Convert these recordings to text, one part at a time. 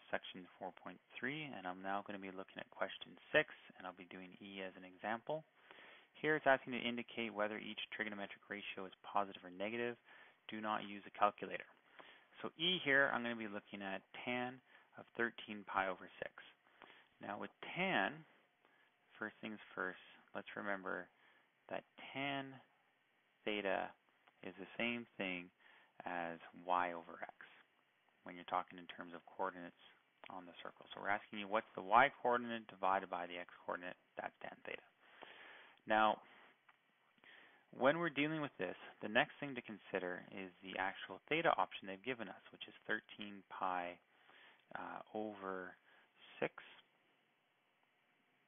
section 4.3, and I'm now going to be looking at question 6, and I'll be doing E as an example. Here it's asking to indicate whether each trigonometric ratio is positive or negative. Do not use a calculator. So E here, I'm going to be looking at tan of 13 pi over 6. Now with tan, first things first, let's remember that tan theta is the same thing as y over x when you're talking in terms of coordinates on the circle. So we're asking you what's the y coordinate divided by the x coordinate, that's tan theta. Now, when we're dealing with this, the next thing to consider is the actual theta option they've given us, which is 13 pi over 6.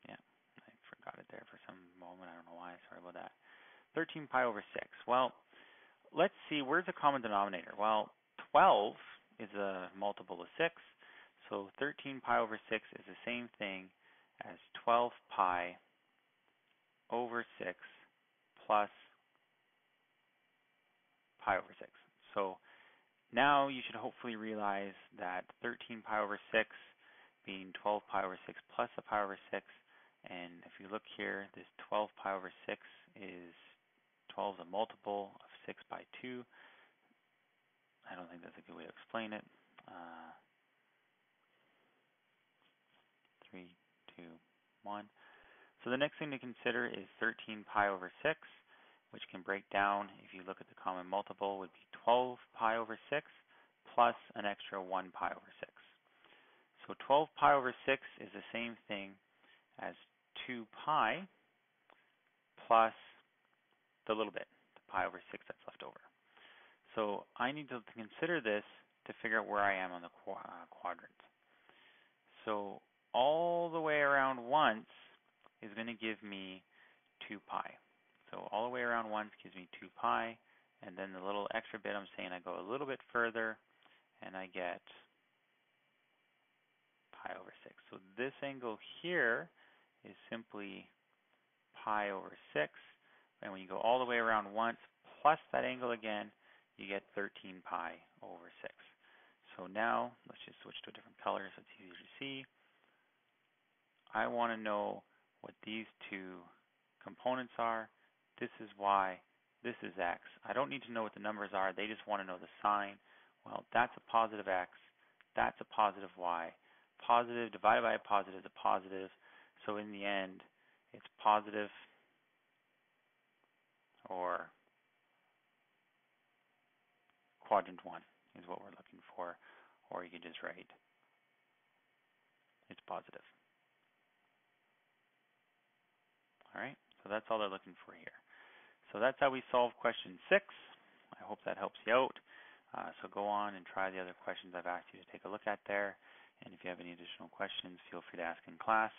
Yeah, I forgot it there for some moment. I don't know why. Sorry about that. 13 pi over 6. Well, let's see, where's the common denominator? Well, 12 is a multiple of 6, so 13 pi over 6 is the same thing as 12 pi over 6 plus pi over 6. So now you should hopefully realize that 13 pi over 6 being 12 pi over 6 plus a pi over 6, and if you look here, this 12 pi over 6 is 12 is a multiple of 6 by 2. I don't think that's a good way to explain it. 3, 2, 1. So the next thing to consider is 13 pi over 6, which can break down, if you look at the common multiple, would be 12 pi over 6 plus an extra 1 pi over 6. So 12 pi over 6 is the same thing as 2 pi plus the little bit, the pi over 6 that's left over. So I need to consider this to figure out where I am on the quadrant. So all the way around once is going to give me 2 pi. So all the way around once gives me 2 pi, and then the little extra bit I'm saying I go a little bit further, and I get pi over 6. So this angle here is simply pi over 6, and when you go all the way around once plus that angle again, you get 13 pi over 6. So now, let's just switch to a different color so it's easier to see. I want to know what these two components are. This is y, this is x. I don't need to know what the numbers are, they just want to know the sign. Well, that's a positive x, that's a positive y. Positive divided by a positive is a positive, so in the end, it's positive or quadrant 1 is what we're looking for, or you could just write it's positive. All right, so that's all they're looking for here. So that's how we solve question 6. I hope that helps you out. So go on and try the other questions I've asked you to take a look at there. And if you have any additional questions, feel free to ask in class.